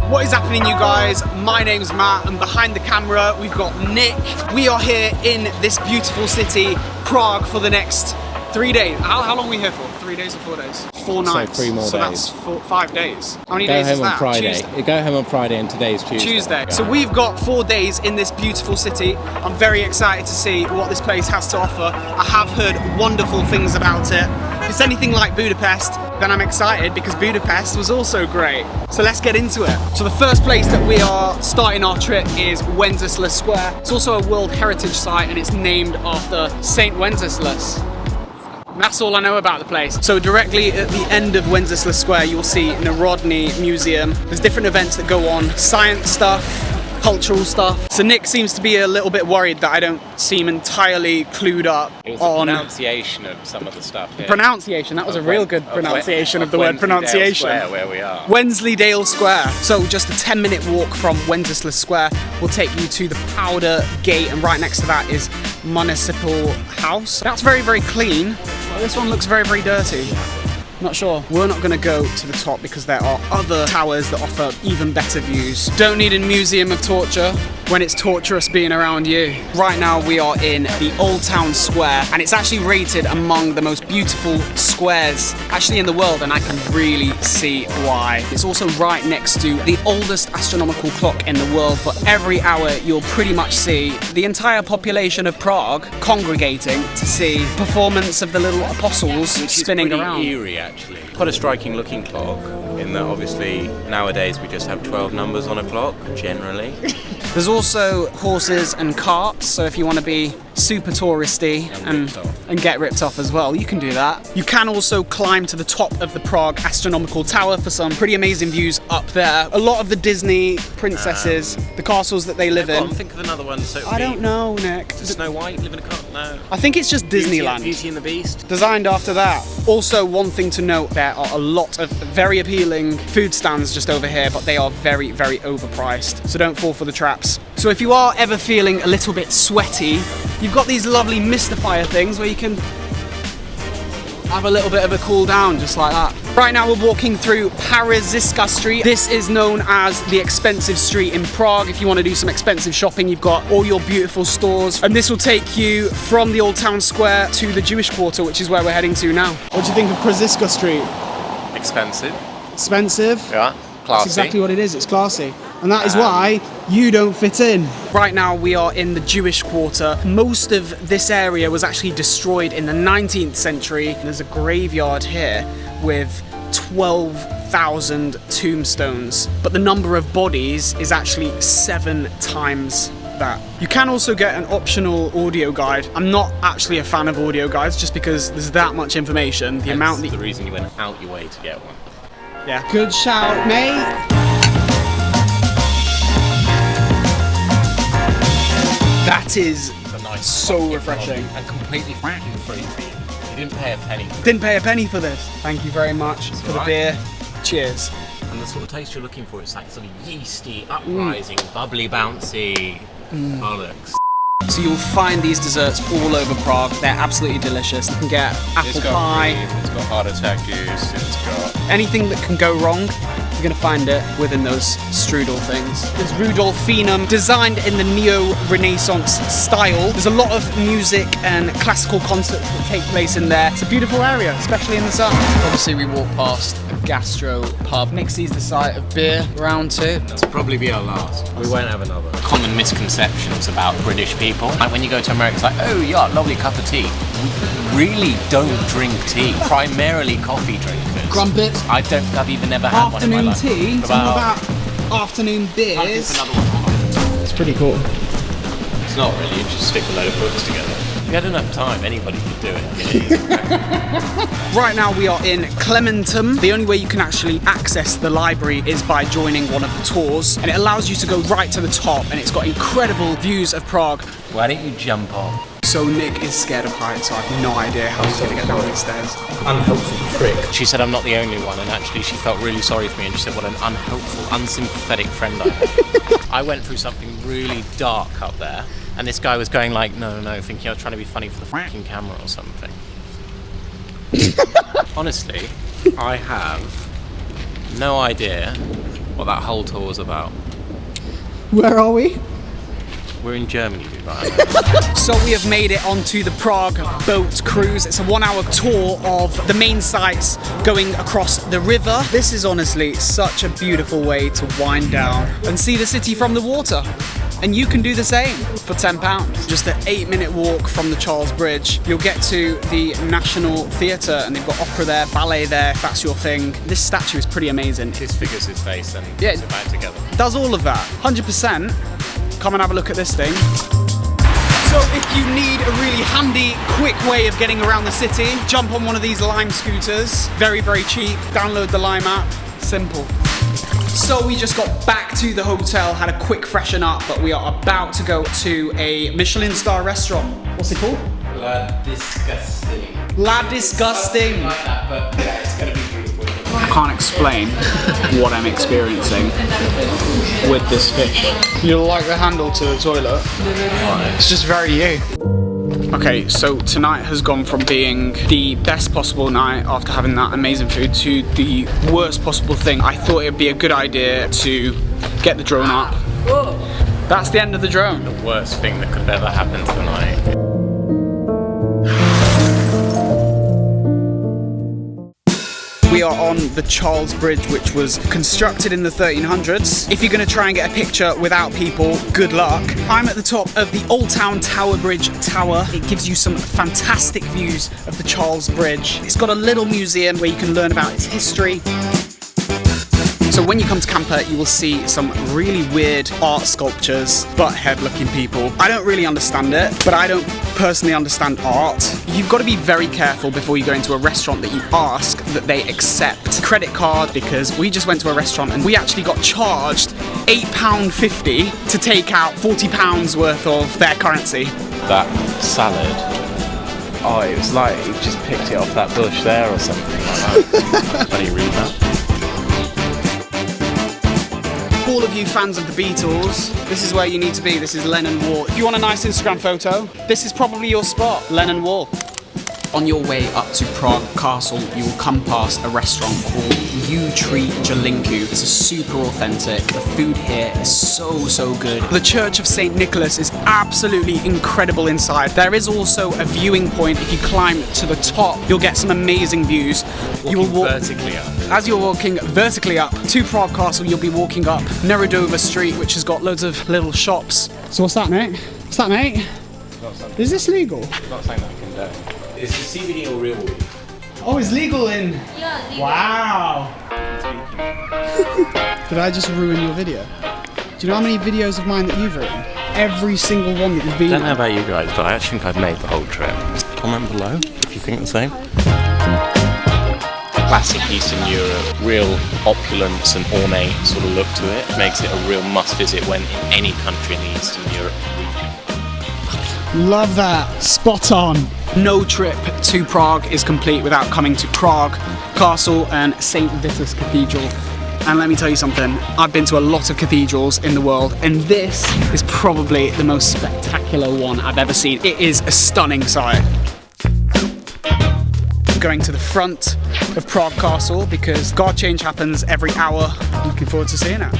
What is happening, you guys? My name's Matt, and behind the camera we've got Nick. We are here in this beautiful city, Prague, for the next 3 days. How long are we here for? 3 days or 4 days? 4 nights. So 3 more days. So that's 5 days. How many Go days home is that? on Friday. Tuesday. You go home on Friday and today's Tuesday. So we've got 4 days in this beautiful city. I'm very excited to see what this place has to offer. I have heard wonderful things about it. If it's anything like Budapest, then I'm excited because Budapest was also great. So let's get into it. So the first place that we are starting our trip is Wenceslas Square. It's also a World Heritage Site and it's named after Saint Wenceslas. And that's all I know about the place. So directly at the end of Wenceslas Square, you'll see Národní Museum. There's different events that go on, science stuff, cultural stuff. So Nick seems to be a little bit worried that I don't seem entirely clued up on the pronunciation of some of the stuff here. Pronunciation, that was a real good pronunciation of the word pronunciation. Square, where we are. Wensleydale Square. So just a 10-minute walk from Wenceslas Square will take you to the Powder Gate, and right next to that is Municipal House. That's very, very clean. This one looks very, very dirty. Not sure. We're not going to go to the top because there are other towers that offer even better views. Don't need a museum of torture when it's torturous being around you. Right now we are in the Old Town Square, and it's actually rated among the most beautiful squares actually in the world, and I can really see why. It's also right next to the oldest astronomical clock in the world, but every hour you'll pretty much see the entire population of Prague congregating to see performance of the little apostles spinning around. Eerie, actually. Quite a striking looking clock, in that obviously nowadays we just have 12 numbers on a clock, generally. There's also horses and carts, so if you want to be super touristy and get ripped off as well, you can do that. You can also climb to the top of the Prague Astronomical Tower for some pretty amazing views up there. A lot of the Disney princesses, the castles that they live in. Think of another one. So I don't know, Nick. Snow White, live in a castle? No. I think it's just Disneyland. Beauty and the Beast. Designed after that. Also, one thing to note, there are a lot of very appealing food stands just over here, but they are very, very overpriced. So don't fall for the traps. So if you are ever feeling a little bit sweaty, you've got these lovely mistifier things where you can have a little bit of a cool down, just like that. Right now we're walking through Pariszka Street. This is known as the expensive street in Prague. If you want to do some expensive shopping, you've got all your beautiful stores. And this will take you from the Old Town Square to the Jewish Quarter, which is where we're heading to now. What do you think of Pariszka Street? Expensive. Expensive? Yeah. Classy. That's exactly what it is, it's classy. And that is why you don't fit in. Right now we are in the Jewish Quarter. Most of this area was actually destroyed in the 19th century. There's a graveyard here with 12,000 tombstones, but the number of bodies is actually 7 times that. You can also get an optional audio guide. I'm not actually a fan of audio guides just because there's that much information. The reason you went out your way to get one. Yeah. Good shout, mate. That is nice, so refreshing. And completely fracking free for you. You didn't pay a penny for it. Didn't pay a penny for this. Thank you very much for the beer. Cheers. And the sort of taste you're looking for is like sort of yeasty, uprising, bubbly, bouncy bollocks. So you'll find these desserts all over Prague. They're absolutely delicious. You can get apple pie. It's got heart attack juice. It's got anything that can go wrong, you're going to find it within those strudel things. There's Rudolfinum, designed in the neo-Renaissance style. There's a lot of music and classical concerts that take place in there. It's a beautiful area, especially in the summer. Obviously we walk past a gastro pub. Nick sees the sight of beer round 2. This will probably be our last. We won't have another. Common misconceptions about British people. Like when you go to America, it's like, oh yeah, lovely cup of tea. We really don't drink tea. Primarily coffee drinkers. Crumpets. I've even never had one in my life. Afternoon tea, some about afternoon beers. It's pretty cool. It's not really, you just stick a load of books together. If you had enough time, anybody could do it. Right now we are in Klementinum. The only way you can actually access the library is by joining one of the tours, and it allows you to go right to the top, and it's got incredible views of Prague. Why don't you jump off? So Nick is scared of heights, so I have no idea how he's going to get down these stairs. Unhelpful prick. She said I'm not the only one, and actually she felt really sorry for me, and she said what an unhelpful, unsympathetic friend I am. I went through something really dark up there, and this guy was going like, no, thinking I was trying to be funny for the fucking camera or something. Honestly, I have no idea what that whole tour was about. Where are we? We're in Germany, right? So we have made it onto the Prague boat cruise. It's a 1-hour tour of the main sites going across the river. This is honestly such a beautiful way to wind down and see the city from the water. And you can do the same for £10. Just an 8-minute walk from the Charles Bridge. You'll get to the National Theatre and they've got opera there, ballet there, if that's your thing. This statue is pretty amazing. His figures his face and yeah, puts it back together. Does all of that, 100%. Come and have a look at this thing. So if you need a really handy, quick way of getting around the city, jump on one of these Lime scooters. Very, very cheap. Download the Lime app. Simple. So we just got back to the hotel, had a quick freshen up, but we are about to go to a Michelin star restaurant. What's it called? La Disgusting. La Disgusting. Like that, but yeah, it's gonna be beautiful. I can't explain what I'm experiencing with this fish. You like the handle to the toilet? It's just very you. Okay, so tonight has gone from being the best possible night after having that amazing food to the worst possible thing. I thought it'd be a good idea to get the drone up. That's the end of the drone. The worst thing that could have ever happened tonight. We are on the Charles Bridge, which was constructed in the 1300s. If you're going to try and get a picture without people, good luck. I'm at the top of the Old Town Tower Bridge Tower. It gives you some fantastic views of the Charles Bridge. It's got a little museum where you can learn about its history. So when you come to Kampa, you will see some really weird art sculptures, butthead looking people. I don't really understand it, but I don't personally understand art. You've got to be very careful before you go into a restaurant that you ask that they accept credit card, because we just went to a restaurant and we actually got charged £8.50 to take out £40 worth of their currency. That salad, oh, it was like he just picked it off that bush there or something like that. Can you read that? All of you fans of the Beatles, this is where you need to be. This is Lennon Wall. If you want a nice Instagram photo, this is probably your spot, Lennon Wall. On your way up to Prague Castle, you will come past a restaurant called Tri Jelinku. It's a super authentic. The food here is so good. The Church of St. Nicholas is absolutely incredible inside. There is also a viewing point. If you climb to the top, you'll get some amazing views. You will walk vertically up. As you're walking vertically up to Prague Castle, you'll be walking up Nerudova Street, which has got loads of little shops. So what's that, mate? What's that, mate? Is this legal? Not saying that I can do. Is it CBD or real weed? Oh, it's legal in... Yeah, legal. Wow! Did I just ruin your video? Do you know how many videos of mine that you've written? Every single one that you've been I don't know about you guys, but I actually think I've made the whole trip. Comment below if you think the same. Classic Eastern Europe, real opulence and ornate sort of look to it. Makes it a real must visit when in any country in the Eastern Europe region. Love that. Spot on. No trip to Prague is complete without coming to Prague Castle and St. Vitus Cathedral. And let me tell you something, I've been to a lot of cathedrals in the world, and this is probably the most spectacular one I've ever seen. It is a stunning sight. Going to the front of Prague Castle because guard change happens every hour. Looking forward to seeing it.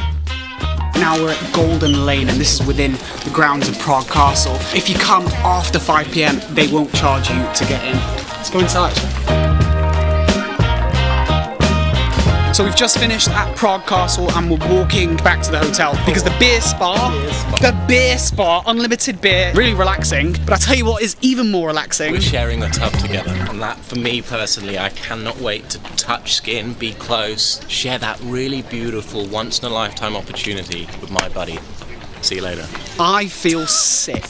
Now we're at Golden Lane and this is within the grounds of Prague Castle. If you come after 5 PM, they won't charge you to get in. Let's go inside. So we've just finished at Prague Castle and we're walking back to the hotel because the beer spa, unlimited beer, really relaxing. But I tell you what is even more relaxing. We're sharing a tub together, and that, for me personally, I cannot wait to touch skin, be close, share that really beautiful, once-in-a-lifetime opportunity with my buddy. See you later. I feel sick.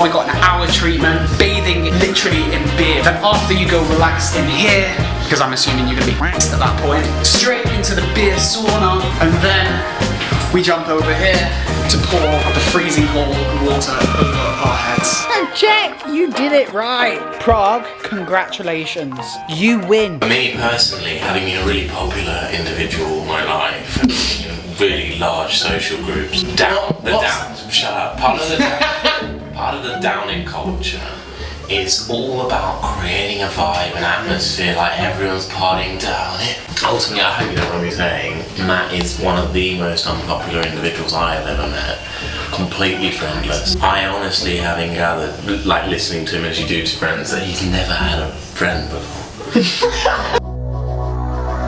I got an hour treatment, bathing literally in beer. Then after you go relax in here, because I'm assuming you're going to be at that point, straight into the beer sauna, and then we jump over here to pour the freezing cold water over our heads. And Czech, you did it right. Prague, congratulations. You win. For me personally, having been a really popular individual all my life, in really large social groups, shut up, part of the downing culture is all about creating a vibe and atmosphere, like everyone's partying down it. Ultimately, I hope you don't mind me saying, Matt is one of the most unpopular individuals I have ever met. Completely friendless. I honestly, having gathered, like listening to him as you do to friends, that he's never had a friend before.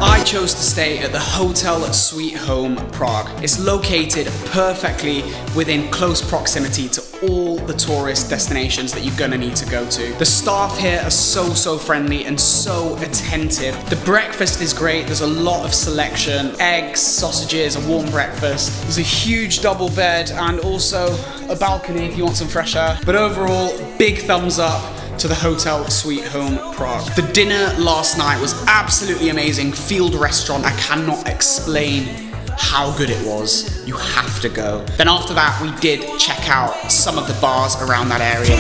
I chose to stay at the Hotel Sweet Home Prague. It's located perfectly within close proximity to all the tourist destinations that you're gonna need to go to. The staff here are so friendly and so attentive. The breakfast is great, there's a lot of selection. Eggs, sausages, a warm breakfast. There's a huge double bed and also a balcony if you want some fresh air. But overall, big thumbs up to the Hotel Sweet Home Prague. The dinner last night was absolutely amazing. Field restaurant, I cannot explain how good it was. You have to go. Then after that, we did check out some of the bars around that area.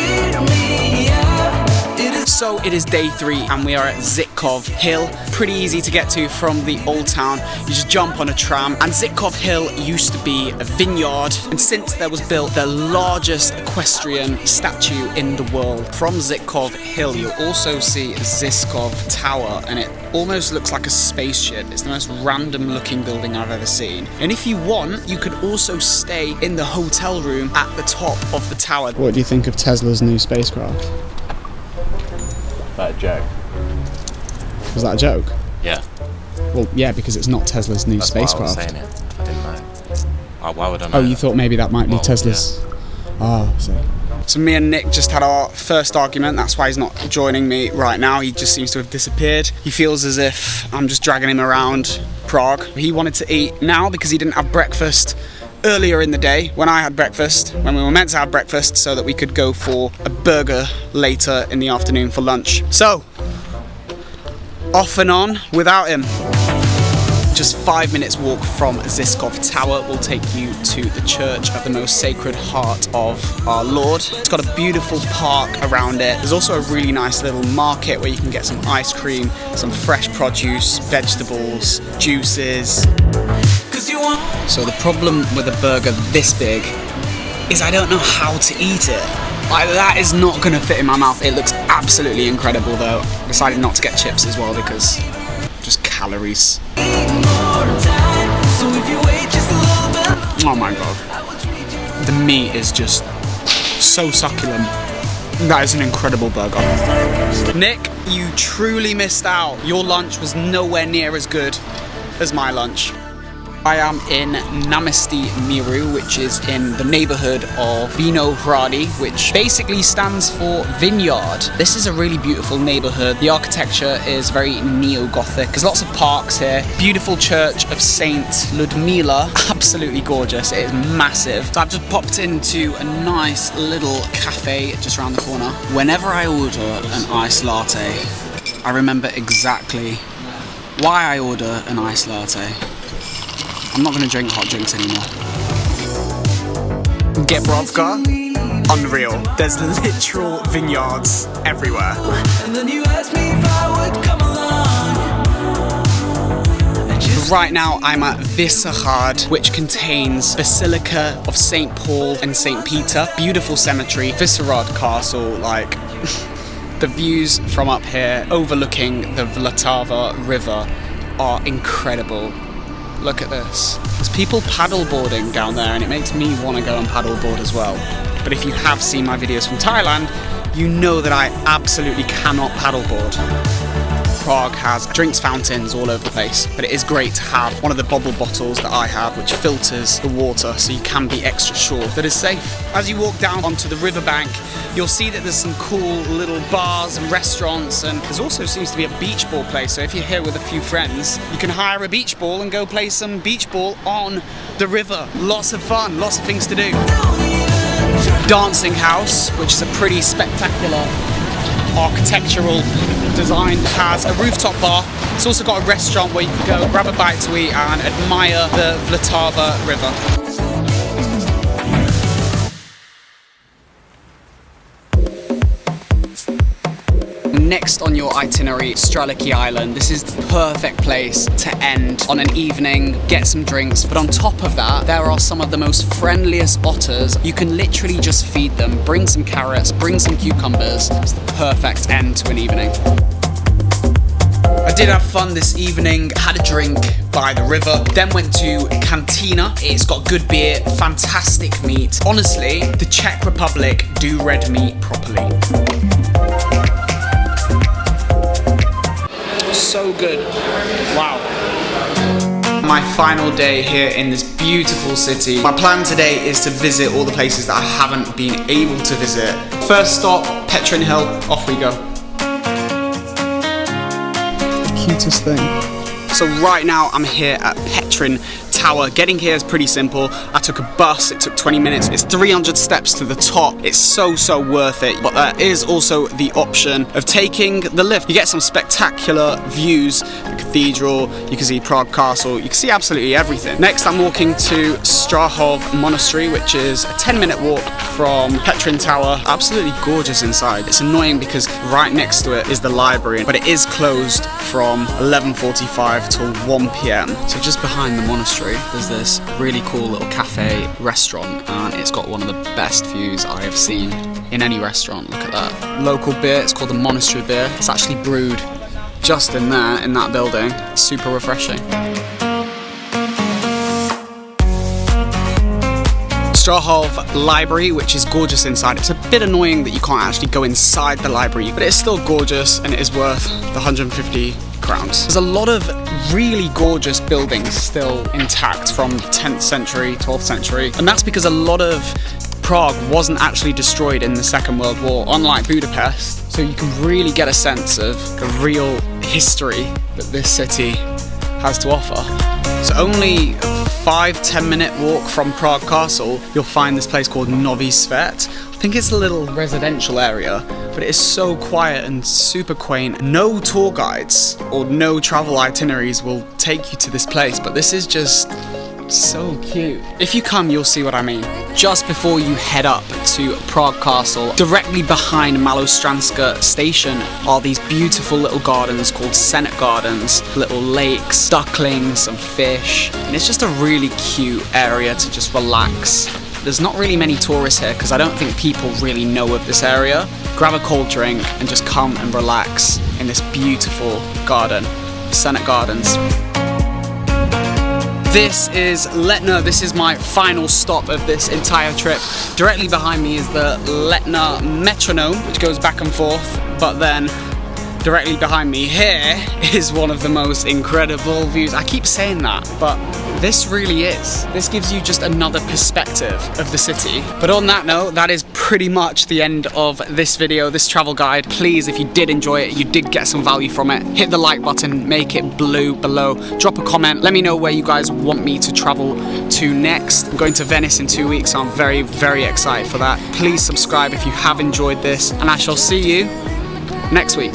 So it is day 3 and we are at Zizkov Hill. Pretty easy to get to from the old town. You just jump on a tram. And Zizkov Hill used to be a vineyard, and since there was built the largest equestrian statue in the world. From Zizkov Hill you'll also see Zizkov Tower, and it almost looks like a spaceship. It's the most random looking building I've ever seen. And if you want, you could also stay in the hotel room at the top of the tower. What do you think of Tesla's new spacecraft? That joke. Was that a joke? Yeah. Well, yeah, because it's not Tesla's new spacecraft. That's why I was saying it. I didn't know. Why would I know? Oh, you thought maybe that might be Tesla's... Yeah. Oh, I see. So me and Nick just had our first argument. That's why he's not joining me right now. He just seems to have disappeared. He feels as if I'm just dragging him around Prague. He wanted to eat now because he didn't have breakfast earlier in the day when I had breakfast, when we were meant to have breakfast, so that we could go for a burger later in the afternoon for lunch. So, off and on without him. Just 5 minutes walk from Zizkov Tower will take you to the Church of the Most Sacred Heart of Our Lord. It's got a beautiful park around it. There's also a really nice little market where you can get some ice cream, some fresh produce, vegetables, juices. So the problem with a burger this big is I don't know how to eat it. Like, that is not going to fit in my mouth. It looks absolutely incredible though. I decided not to get chips as well because just calories. Oh my god. The meat is just so succulent. That is an incredible burger. Nick, you truly missed out. Your lunch was nowhere near as good as my lunch. I am in Namesti Miru, which is in the neighborhood of Vysehrad, which basically stands for vineyard. This is a really beautiful neighborhood. The architecture is very neo-Gothic. There's lots of parks here. Beautiful church of Saint Ludmila. Absolutely gorgeous. It is massive. So I've just popped into a nice little cafe just around the corner. Whenever I order an iced latte, I remember exactly why I order an iced latte. I'm not going to drink hot drinks anymore. Gebrovka, unreal. There's literal vineyards everywhere. Right now I'm at Vysehrad, which contains Basilica of St. Paul and St. Peter. Beautiful cemetery. Vysehrad Castle, like the views from up here overlooking the Vlatava river are incredible. Look at this. There's people paddleboarding down there and it makes me want to go and paddleboard as well. But if you have seen my videos from Thailand, you know that I absolutely cannot paddleboard. Prague has drinks fountains all over the place, but it is great to have one of the bubble bottles that I have which filters the water so you can be extra sure that it's safe. As you walk down onto the riverbank, you'll see that there's some cool little bars and restaurants, and there also seems to be a beach ball place, so if you're here with a few friends, you can hire a beach ball and go play some beach ball on the river. Lots of fun, lots of things to do. Dancing House, which is a pretty spectacular architectural design, has a rooftop bar. It's also got a restaurant where you can go grab a bite to eat and admire the Vlatava river. next on your itinerary, Strelecky Island. This is the perfect place to end on an evening, get some drinks, but on top of that, there are some of the most friendliest otters. You can literally just feed them, bring some carrots, bring some cucumbers. It's the perfect end to an evening. I did have fun this evening, had a drink by the river, then went to Kantyna. It's got good beer, fantastic meat. Honestly, the Czech Republic do red meat properly. So good. Wow. My final day here in this beautiful city. My plan today is to visit all the places that I haven't been able to visit. First stop, Petrin Hill, off we go. Cutest thing. So right now I'm here at Petrin Tower. Getting here is pretty simple. I took a bus, it took 20 minutes. It's 300 steps to the top. It's so worth it. But there is also the option of taking the lift. You get some spectacular views. The cathedral, you can see Prague Castle, you can see absolutely everything. Next I'm walking to Strahov Monastery, which is a 10-minute walk from Petrin Tower. Absolutely gorgeous inside. It's annoying because right next to it is the library, but it is closed from 11:45 till 1 p.m. So just behind the monastery there's this really cool little cafe restaurant, and it's got one of the best views I have seen in any restaurant. Look at that. Local beer, it's called the monastery beer. It's actually brewed just in there, in that building. It's super refreshing. Strahov Library, which is gorgeous inside. It's a bit annoying that you can't actually go inside the library, but it's still gorgeous and it is worth the 150 crowns. There's a lot of really gorgeous buildings still intact from 10th century, 12th century, and that's because a lot of Prague wasn't actually destroyed in the Second World War, unlike Budapest, so you can really get a sense of the real history that this city has to offer. So only 5-10 minute walk from Prague Castle, you'll find this place called Novy Svet. I think it's a little residential area, but it is so quiet and super quaint. No tour guides or no travel itineraries will take you to this place, but this is just so cute. If you come, you'll see what I mean. Just before you head up to Prague Castle, directly behind Malostranska station are these beautiful little gardens called Senate Gardens, little lakes, ducklings, some fish, and it's just a really cute area to just relax. There's not really many tourists here because I don't think people really know of this area. Grab a cold drink and just come and relax in this beautiful garden, Senate Gardens. This is Letna. This is my final stop of this entire trip. Directly behind me is the Letna metronome, which goes back and forth, but then directly behind me here is one of the most incredible views. I keep saying that, but this really is. This gives you just another perspective of the city. But on that note, that is pretty much the end of this video, this travel guide. Please, if you did enjoy it, you did get some value from it, hit the like button, make it blue below, drop a comment, let me know where you guys want me to travel to next. I'm going to Venice in 2 weeks, so I'm very excited for that. Please subscribe if you have enjoyed this, and I shall see you next week.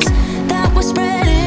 That was spreading